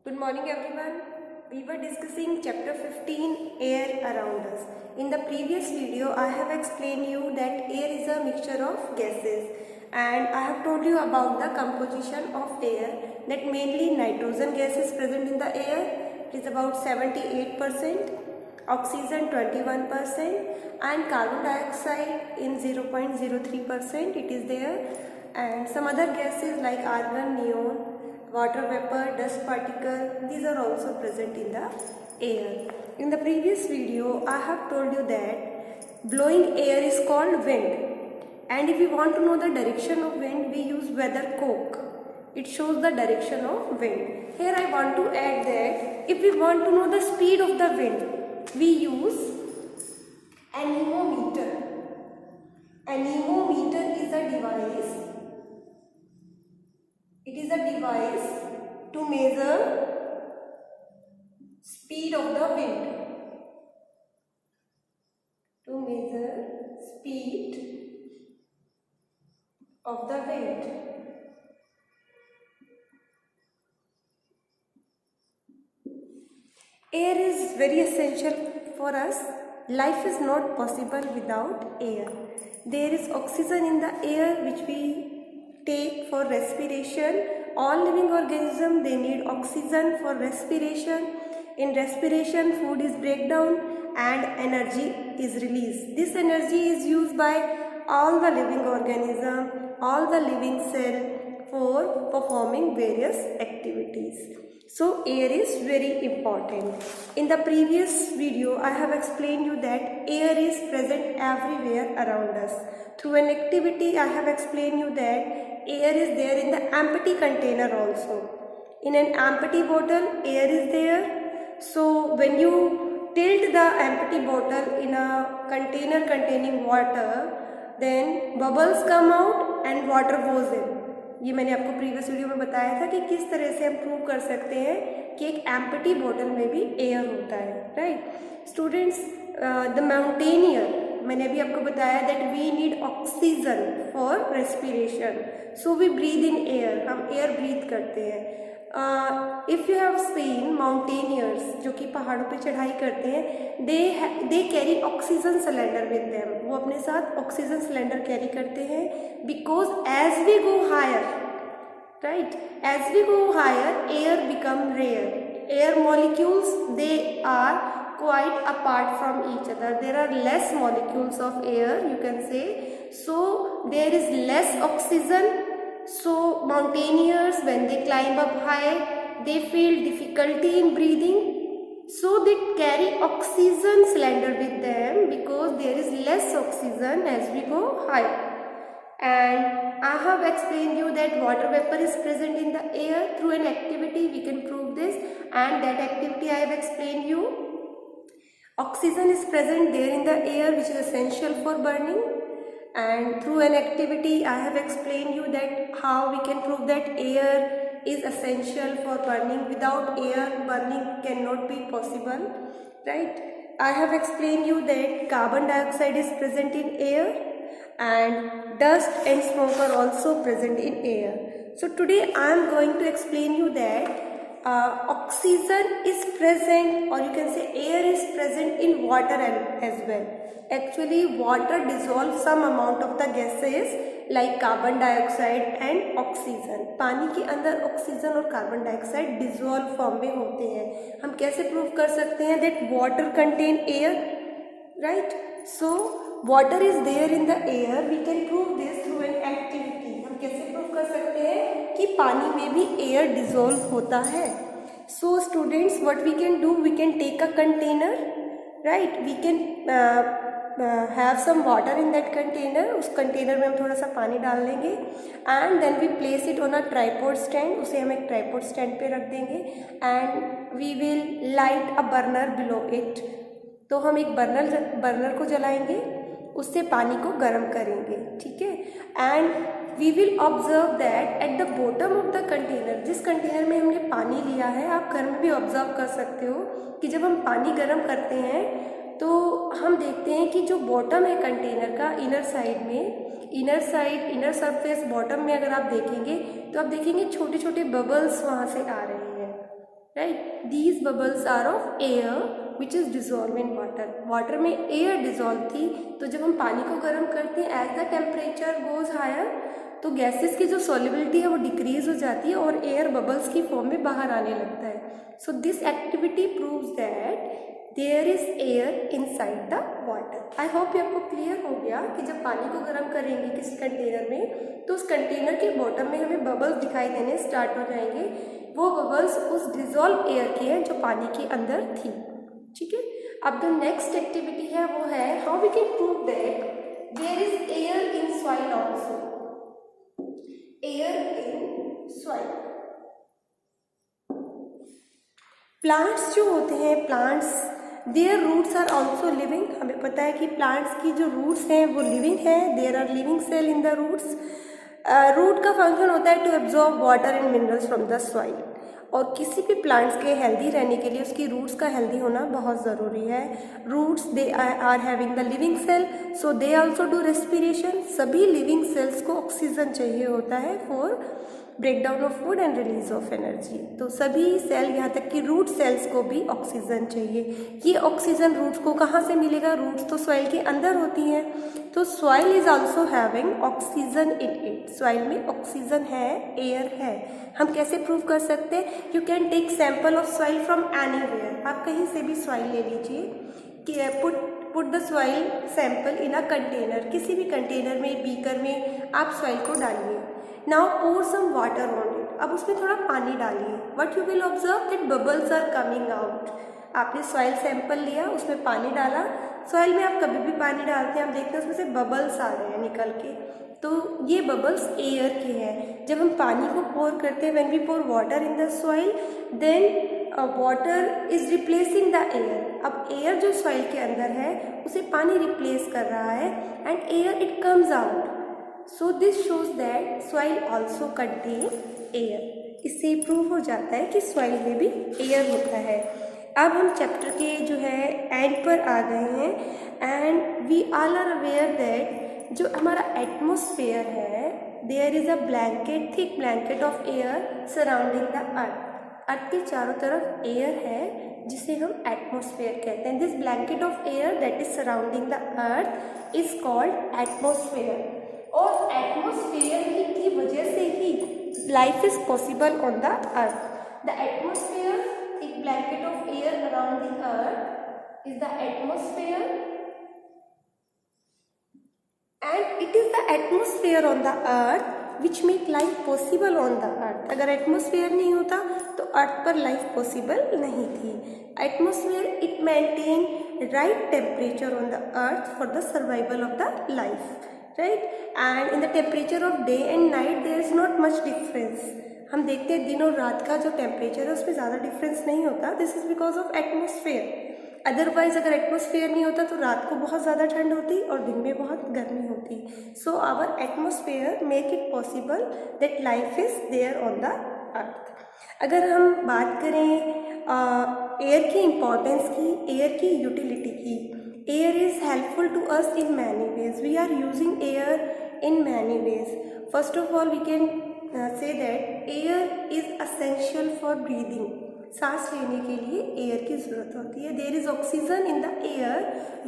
Good morning everyone. We were discussing chapter 15 air around us. In the previous video I have explained you that air is a mixture of gases and I have told you about the composition of air, that mainly nitrogen gas is present in the air. It is about 78%, oxygen 21% and carbon dioxide in 0.03% it is there, and some other gases like argon, neon, water vapor, dust particle, these are also present in the air. In the previous video I have told you that blowing air is called wind, and if we want to know the direction of wind we use weather cock. It shows the direction of wind. Here I want to add that if we want to know the speed of the wind we use anemometer. Anemometer is a device. It is a device to measure speed of the wind. To measure speed of the wind. Air is very essential for us. Life is not possible without air. There is oxygen in the air which we take for respiration. All living organisms, they need oxygen for respiration. In respiration food is break down and energy is released. This energy is used by all the living organisms, all the living cell for performing various activities. So air is very important. In the previous video I have explained you that air is present everywhere around us. Through an activity I have explained you that air is there in the empty container also. In an empty bottle air is there. So when you tilt the empty bottle in a container containing water, then bubbles come out and water goes in. ये मैंने आपको previous video में बताया था कि किस तरह से हम प्रूव कर सकते हैं कि एक एम्प्टी बॉटल में भी एयर होता है, राइट स्टूडेंट्स. द माउंटेनियर, मैंने अभी आपको बताया that we need oxygen for respiration, so we breathe in air, हम एयर ब्रीथ करते हैं. If you have seen mountaineers जो कि पहाड़ों पे चढ़ाई करते हैं, they carry oxygen cylinder with them. वो अपने साथ ऑक्सीजन सिलेंडर कैरी करते हैं because as we go higher, right, as we go higher air become rare. Air molecules they are quite apart from each other. There are less molecules of air, you can say, so there is less oxygen. So mountaineers, when they climb up high, they feel difficulty in breathing, so they carry oxygen cylinder with them because there is less oxygen as we go higher. And I have explained you that water vapor is present in the air. Through an activity we can prove this, and that activity I have explained you. Oxygen is present there in the air which is essential for burning, and through an activity I have explained you that how we can prove that air is essential for burning. Without air burning cannot be possible, right? I have explained you that carbon dioxide is present in air and dust and smoke are also present in air. So today I am going to explain you that oxygen is present, or you can say air is present in water as well. Actually water dissolves some amount of the gases like carbon dioxide and oxygen. पानी के अंदर oxygen और carbon dioxide dissolve form में होते हैं. हम कैसे prove कर सकते हैं that water contain air, right? So water is there in the air. We can prove this through an activity. हम कैसे प्रूव कर सकते हैं कि पानी में भी एयर डिजोल्व होता है. So students, what we can do, we can take a container, right, we can have some water in that container. उस कंटेनर में हम थोड़ा सा पानी डाल लेंगे and then we place it on a tripod stand. उसे हम एक ट्राइपॉड स्टैंड पे रख देंगे and we will light a burner below it. तो हम एक बर्नर को जलाएंगे, उससे पानी को गर्म करेंगे, ठीक है. And we will observe that at the bottom of the container, जिस कंटेनर में हमने पानी लिया है, आप घर में भी ऑब्जर्व कर सकते हो कि जब हम पानी गर्म करते हैं तो हम देखते हैं कि जो बॉटम है कंटेनर का इनर साइड में, इनर सरफेस बॉटम में अगर आप देखेंगे तो आप देखेंगे छोटे छोटे बबल्स वहाँ से आ रहे हैं, right. These bubbles are of air which is dissolve in water. Water में एयर डिजॉल्व थी, तो जब हम पानी को गर्म करते हैं as the temperature goes higher तो गैसेस की जो सॉल्युबिलिटी है वो डिक्रीज हो जाती है और एयर बबल्स की फॉर्म में बाहर आने लगता है। So this activity proves that there is air inside the water. I hope ये आपको क्लियर हो गया कि जब पानी को गर्म करेंगे किसी कंटेनर में तो उस कंटेनर के बॉटम में हमें बबल्स दिखाई देने स्टार्ट हो जाएंगे। वो बबल्स उस डिजॉल्व एयर की है जो पानी के अंदर थी। ठीक है, अब द नेक्स्ट एक्टिविटी है वो है how we can prove that there is air in soil also. Air in soil. Plants जो होते हैं, plants their roots are also living. हमें पता है कि प्लांट्स की जो रूट्स हैं वो लिविंग है। There are living cell in the roots. Root का फंक्शन होता है to absorb water and minerals from the soil. और किसी भी प्लांट्स के हेल्दी रहने के लिए उसकी रूट्स का हेल्दी होना बहुत ज़रूरी है। Roots they are having the living cell, so they also do respiration. सभी लिविंग सेल्स को ऑक्सीजन चाहिए होता है for breakdown of food and release of energy. तो सभी सेल, यहाँ तक कि रूट सेल्स को भी ऑक्सीजन चाहिए। ये ऑक्सीजन रूट्स को कहाँ से मिलेगा? रूट्स तो सॉइल के अंदर होती हैं, तो soil is also having oxygen in it. Soil में ऑक्सीजन है, एयर है। हम कैसे प्रूव कर सकते हैं? You can take sample of soil from anywhere. आप कहीं से भी सॉइल ले लीजिए कि put the soil sample in a container. किसी भी कंटेनर में, बीकर में आप सॉइल को डालिए। Now pour some water on it. अब उसमें थोड़ा पानी डालिए। What you will observe that bubbles are coming out. आपने सॉइल सैंपल लिया, उसमें पानी डाला। सॉइल में आप कभी भी पानी डालते हैं, आप देखते हैं उसमें से बबल्स आ रहे हैं निकल के। तो ये बबल्स एयर के हैं। जब हम पानी को पोर करते हैं, when we pour water in the soil, then water is replacing the air. अब एयर जो सॉइल के अंदर है उसे पानी रिप्लेस कर रहा है and air it comes out. So this shows that soil also contain air. इससे प्रूव हो जाता है कि सॉइल में भी एयर होता है। अब हम चैप्टर के जो है एंड पर आ गए हैं and we all are aware that जो हमारा एटमोसफेयर है, there is a blanket, thick blanket of air surrounding the earth. Earth के चारों तरफ एयर है जिसे हम एटमोसफेयर कहते हैं। This blanket of air that is surrounding the earth is called atmosphere. और एटमोसफेयर ही की वजह से ही life is possible on the earth. The atmosphere, thick blanket of air around the earth is the atmosphere and it is the atmosphere on the earth which make life possible on the earth. अगर atmosphere नहीं होता तो अर्थ पर life possible नहीं थी। Atmosphere it maintain right temperature on the earth for the survival of the life, right. And in the temperature of day and night there is not much difference. हम देखते हैं दिन और रात का जो टेम्परेचर है उसमें ज़्यादा डिफरेंस नहीं होता। This is because of atmosphere. Otherwise अगर एटमोसफेयर नहीं होता तो रात को बहुत ज़्यादा ठंड होती और दिन में बहुत गर्मी होती। So our atmosphere make it possible that life is there on the earth. अगर हम बात करें एयर की इम्पोर्टेंस की, एयर की यूटिलिटी की, air is helpful to us in many ways. We are using air in many ways. First of all, we can say that air is essential for breathing. सांस लेने के लिए air की ज़रूरत होती है। There is oxygen in the air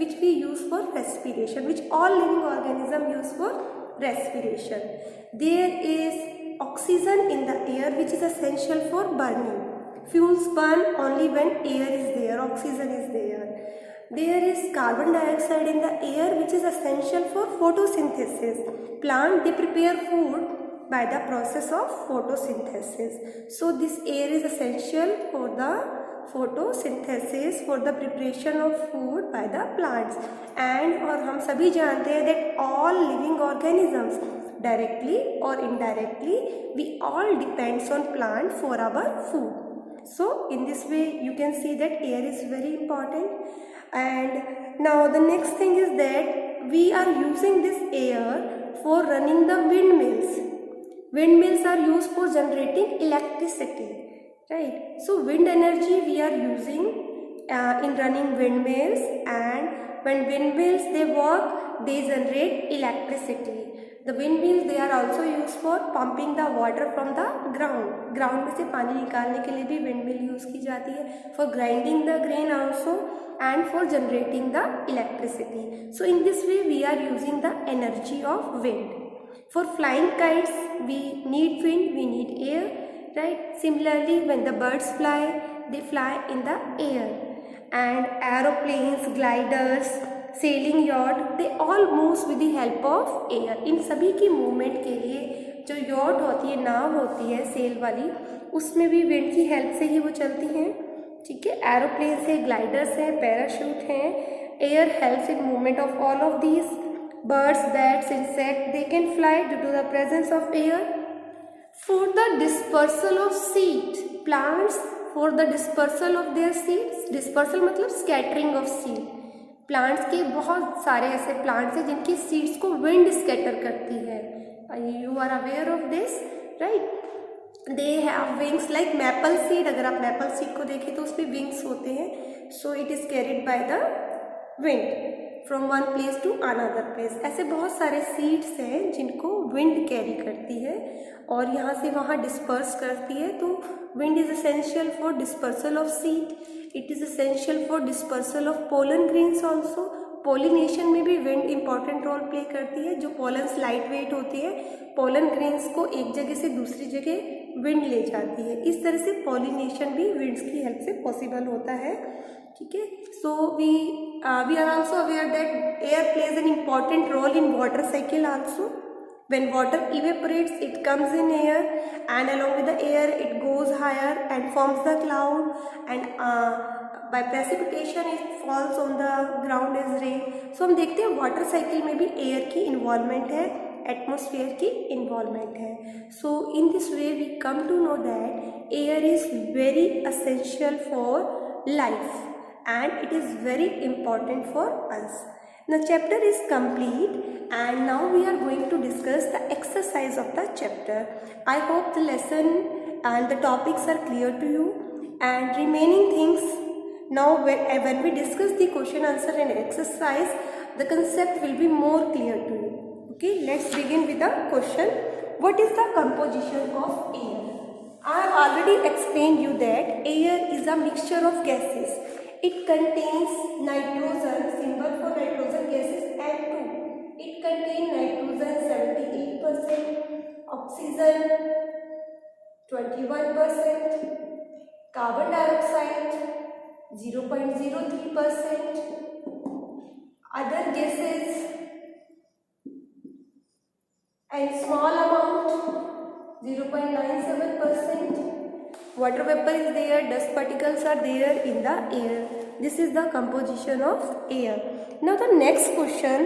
which we use for respiration, which all living organism use for respiration. There is oxygen in the air which is essential for burning. Fuels burn only when air is there, oxygen is there. There is carbon dioxide in the air which is essential for photosynthesis. Plant they prepare food by the process of photosynthesis. So this air is essential for the photosynthesis, for the preparation of food by the plants. And और हम सभी जानते हैं that all living organisms directly or indirectly we all depends on plant for our food. So in this way you can see that air is very important. And now the next thing is that we are using this air for running the windmills. Windmills are used for generating electricity, right? So wind energy we are using in running windmills, and when windmills they work they generate electricity. The windmills they are also used for pumping the water from the ground. Ground में से पानी निकालने के लिए भी windmill use use की जाती है, for grinding the grain also and for generating the electricity. So in this way we are using the energy of wind. For flying kites we need wind, we need air, right? Similarly when the birds fly, they fly in the air, and aeroplanes, gliders, sailing yacht, they all moves with the help of air. इन सभी की movement के लिए जो yacht होती है, नाव होती है cell वाली, उसमें भी विंड की हेल्प से ही वो चलती हैं, ठीक है। एरोप्लेन्स है, ग्लाइडर्स हैं, पैराशूट हैं। Air helps in movement of all of these. Birds, bats, insect, they can fly due to the presence of air. For the dispersal of seed plants, for the dispersal of their seeds, dispersal मतलब scattering of seed. Plants के बहुत सारे ऐसे plants हैं जिनकी seeds को wind scatter करती है। You are aware of this, right? They have wings like maple seed. अगर आप मैपल सीड को देखें तो उसमें विंग्स होते हैं। So it is carried by the wind from one place to another place. ऐसे बहुत सारे सीड्स हैं जिनको विंड कैरी करती है और यहाँ से वहाँ डिस्पर्स करती है। तो wind is essential for dispersal of seed, it is essential for dispersal of pollen grains also. Pollination में भी विंड इंपॉर्टेंट रोल प्ले करती है। जो पोलन्स लाइट वेट होती है, पोलन ग्रेन्स को एक जगह से दूसरी जगह विंड ले जाती है। इस तरह से पॉलिनेशन भी विंड्स की हेल्प से पॉसिबल होता है, ठीक है। So we are also aware that air plays an important role in water cycle also. When water evaporates, it comes in air, and along with the air it goes higher and forms the cloud, and by precipitation it falls on the ground as rain. So हम देखते हैं water cycle में भी air की involvement है, atmosphere की involvement है। So in this way we come to know that air is very essential for life and it is very important for us. The chapter is complete and now we are going to discuss the exercise of the chapter. I hope the lesson and the topics are clear to you, and remaining things now when we discuss the question answer and exercise, the concept will be more clear to you. Okay, let's begin with the question. What is the composition of air? I have already explained you that air is a mixture of gases. It contains nitrogen, symbol for nitrogen gases N2. It contains nitrogen 78%, oxygen 21%, carbon dioxide 0.03%, other gases and small amount 0.97%. Water vapor is there, dust particles are there in the air. This is the composition of air. Now the next question,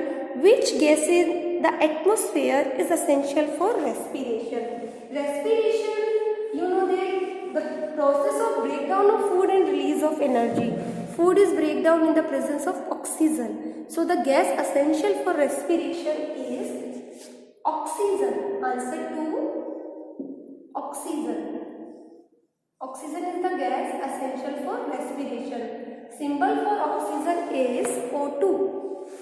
which gas in the atmosphere is essential for respiration? Respiration, you know that the process of breakdown of food and release of energy. Food is breakdown in the presence of oxygen. So the gas essential for respiration is oxygen. Answer to oxygen. Oxygen is the gas essential for respiration. Symbol for oxygen is O2.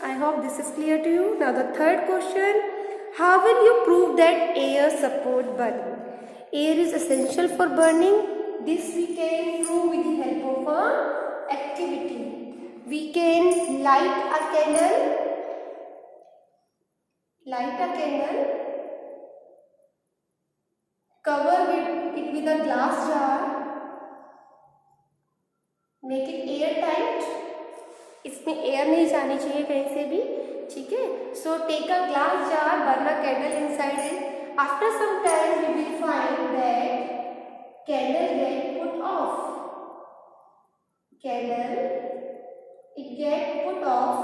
I hope this is clear to you. Now the third question, how will you prove that air support burning? Air is essential for burning. This we can prove with the help of a activity. We can light a candle. Cover it with a glass jar, make it air tight. इसमें air नहीं जानी चाहिए कहीं से भी, ठीक है। So take a glass jar, burn a candle inside it. After some time we will find that candle get put off. Candle, it get put off.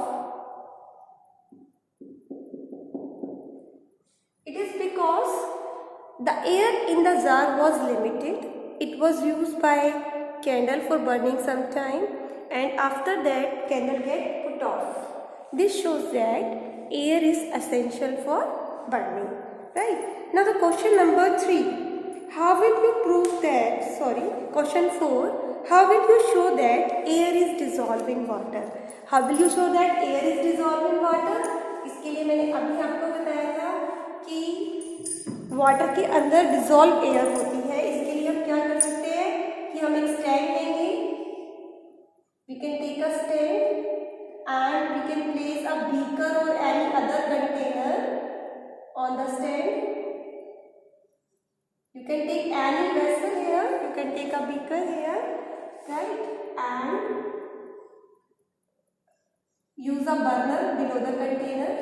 It is because the air in the jar was limited. It was used by candle for burning some time, and after that candle get put off. This shows that air is essential for burning, right? Now the question number 3. How will you prove that, question 4. How will you show that air is dissolved in water? How will you show that air is dissolved in water? इसके लिए मैंने अभी आपको बताया था कि water के अंदर डिजॉल्व एयर होती है। इसके लिए हम क्या कर सकते हैं कि हम एक स्टैंड लेंगे, we can take a stand and we can place a beaker or any other container on the stand. You can take any vessel here, you can take a beaker here, right, and use a burner below the container.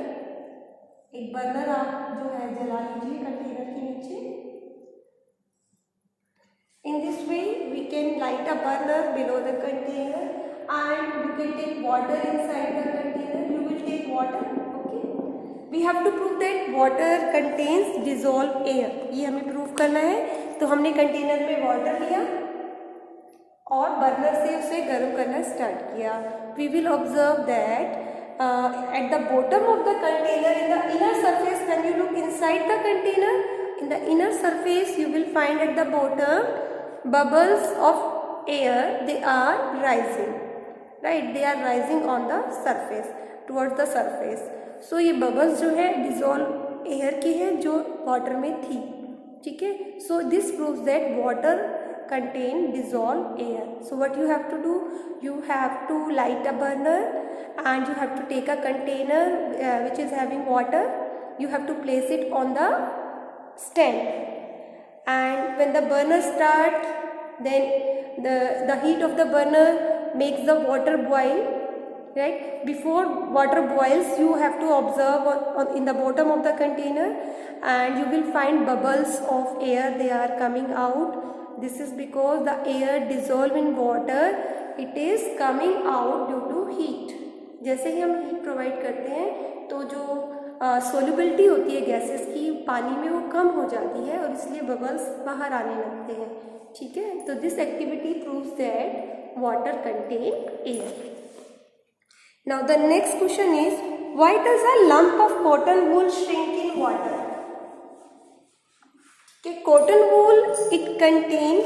एक burner आप जो है जला लीजिए container के नीचे. In this way we can light a burner below the container and you can take water inside the container. You will take water. Okay, we have to prove that water contains dissolved air. ये हमें prove करना है. तो हमने container में water लिया और burner से उसे गर्म करना स्टार्ट किया. We will observe that at the bottom of the container, in the inner surface, when you look inside the container, in the inner surface you will find at the bottom bubbles of air. They are rising, right, they are rising on the surface, towards the surface. So ये bubbles जो है dissolved air की है जो water में थी. ठीक है. So this proves that water contain dissolved air. So what you have to do, you have to light a burner and you have to take a container which is having water. You have to place it on the stand, and when the burner start, then the heat of the burner makes the water boil, right. Before water boils, you have to observe in the bottom of the container and you will find bubbles of air, they are coming out. This is because the air dissolved in water, it is coming out due to heat. जैसे ही हम heat provide करते हैं तो जो solubility होती है gases की पानी में वो कम हो जाती है और इसलिए बबल्स बाहर आने लगते हैं. ठीक है. तो this activity proves that water contain air. Now the next question is, why does a lump of cotton wool shrink in water? कि cotton wool it contain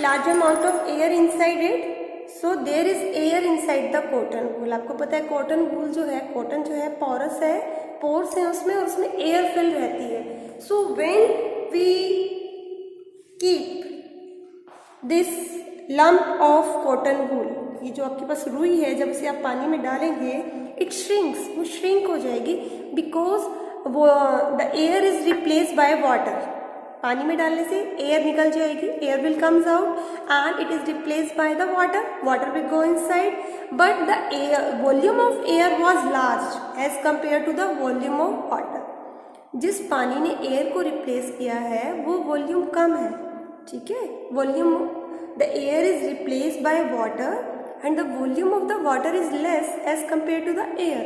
large amount of air inside it. So there is air inside the cotton wool. आपको पता है cotton wool जो है, cotton जो है porous है, pores है उसमें और उसमें एयर फिल रहती है. So when we keep this lump of cotton wool, ये जो आपके पास रुई है, जब इसे आप पानी में डालेंगे इट श्रिंक्स, वो श्रिंक हो जाएगी बिकॉज वो the air is replace by water. पानी में डालने से एयर निकल जाएगी, air will comes out and it is replaced by the water. Water will go inside but the air volume of air was large as compare to the volume of water. जिस पानी ने air को replace किया है वो volume कम है. ठीक है. Volume the air is replaced by water and the volume of the water is less as compare to the air.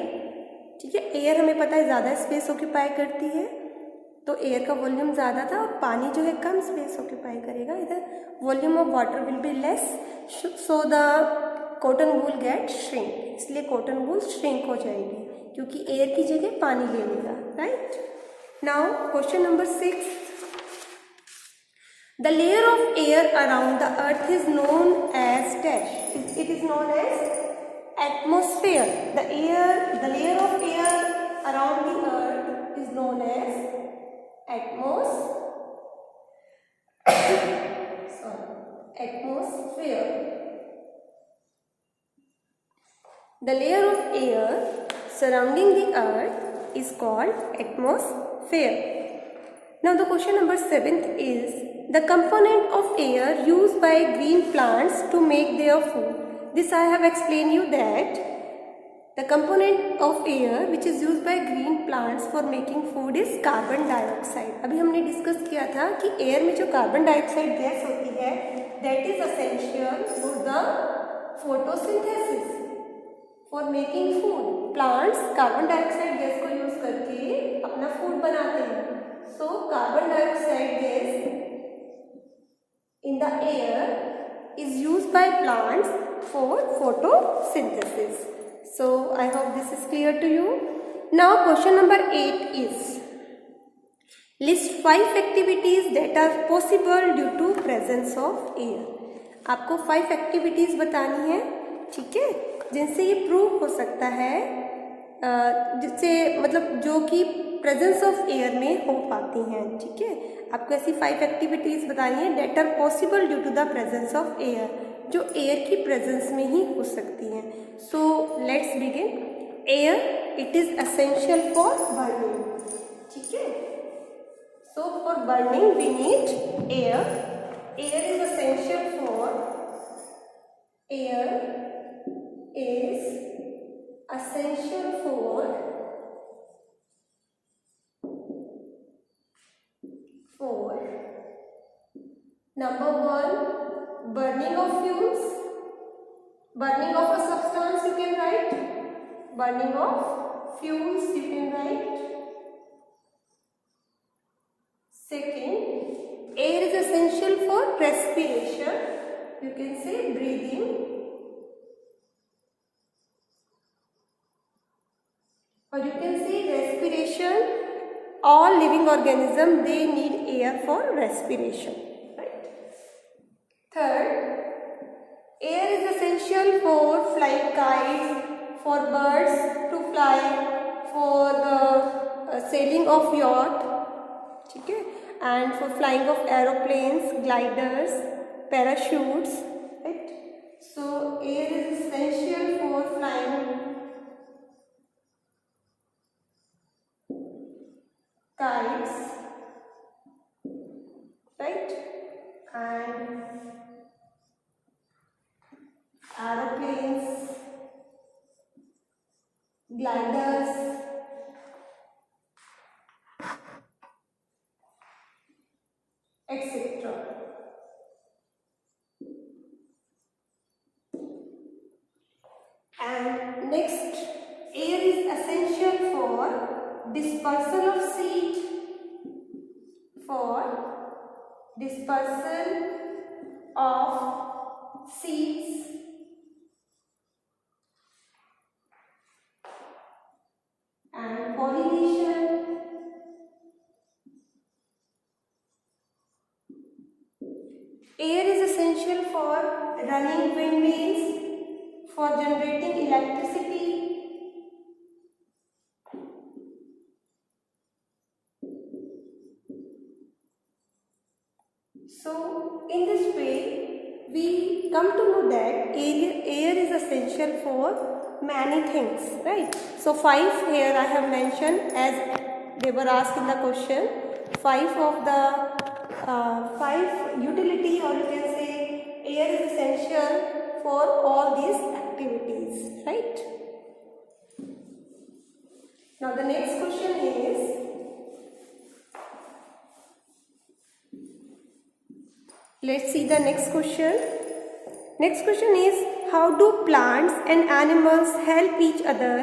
ठीक है. एयर हमें पता है ज़्यादा स्पेस ऑक्यूपाई करती है, तो एयर का वॉल्यूम ज़्यादा था और पानी जो है कम स्पेस ऑक्यूपाई करेगा. इधर volume of water will be less, so the cotton wool get shrink. इसलिए कॉटन वूल श्रिंक हो जाएगी क्योंकि एयर की जगह पानी ले लेगा. Right. Now question number 6. The layer of air around the earth is known as dash. It is known as atmosphere. The layer of air around the earth is known as atmosphere. The layer of air surrounding the earth is called atmosphere. Now the question number 7th is, the component of air used by green plants to make their food. This I have explained you that the component of air which is used by green plants for making food is carbon dioxide. अभी हमने discuss किया था कि air में जो carbon dioxide gas होती है that is essential for the photosynthesis, for making food. Plants carbon dioxide gas को यूज करके अपना फूड बनाते हैं. So carbon dioxide gas in the air is used by plants for photosynthesis. So I hope this is clear to you. Now question number 8 is, list 5 activities that are possible due to presence of air. आपको 5 activities बतानी है. ठीक है. जिनसे ये prove हो सकता है, जिससे मतलब जो कि प्रेजेंस ऑफ एयर में हो पाती हैं. ठीक है. आपको ऐसी 5 एक्टिविटीज बतानी है that are possible due to the presence of air. जो एयर की प्रेजेंस में ही हो सकती हैं. So let's begin. Air it is essential for burning. ठीक है. So for burning we need air. Air is essential for number one, burning of fuels, burning of a substance you can write, burning of fuels you can write. Second, air is essential for respiration, you can say breathing. Or you can say respiration. All living organisms, they need air for respiration. Third, air is essential for flying kites, for birds to fly, for the sailing of yacht, ठीक है, and for flying of aeroplanes, gliders, parachutes, right? So air is essential for flying kites, right? And aeroplanes, gliders, etc. And next, air is essential for dispersal of seed, seeds, and pollination. Air is essential for running windmills, for generating electricity. So in this way we come to know that air is essential for many things, right? So 5 here I have mentioned as they were asked in the question. 5 of the 5 utility, or you can say air is essential for all these activities, right? Now the next question is, let's see the next question. Next question is, how do plants and animals help each other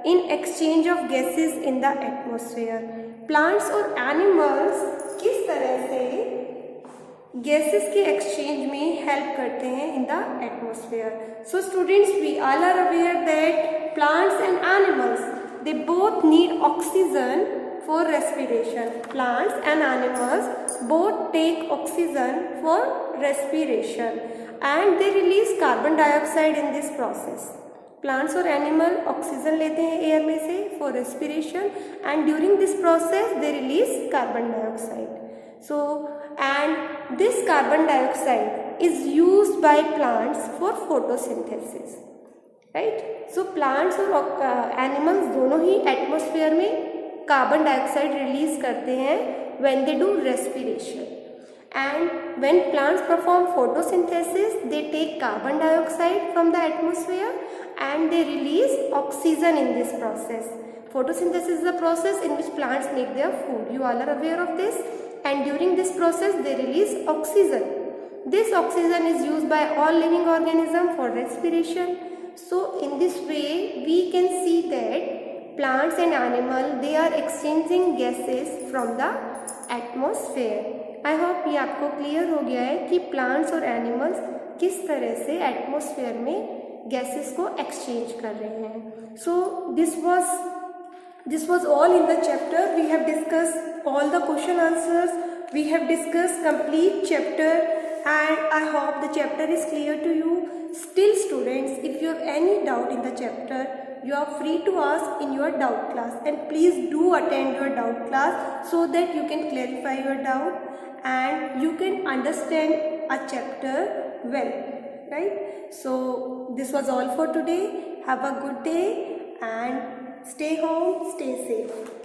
in exchange of gases in the atmosphere? Plants और animals किस तरह से gases के exchange में help करते हैं in the atmosphere? So students, we all are aware that plants and animals, they both need oxygen for respiration. Plants and animals both take oxygen for respiration and they release carbon dioxide in this process. Plants और animal oxygen लेते हैं air में से for respiration and during this process they release carbon dioxide. So and this carbon dioxide is used by plants for photosynthesis, right? So plants और animals दोनों ही atmosphere में carbon dioxide release करते हैं when they do respiration. And when plants perform photosynthesis, they take carbon dioxide from the atmosphere and they release oxygen in this process. Photosynthesis is the process in which plants make their food. You all are aware of this. And during this process, they release oxygen. This oxygen is used by all living organisms for respiration. So in this way, we can see that plants and animals, they are exchanging gases from the atmosphere. I hope ये आपको clear हो गया है कि plants और animals किस तरह से एटमॉस्फेयर में गैसेस को एक्सचेंज कर रहे हैं. सो this was all in the chapter. We have discussed all the question answers. We have discussed complete chapter and I hope the chapter is clear to you. Still students, if you have any doubt in the chapter, you are free to ask in your doubt class, and please do attend your doubt class so that you can clarify your doubt and you can understand a chapter well. right? So this was all for today. Have a good day and stay home, stay safe.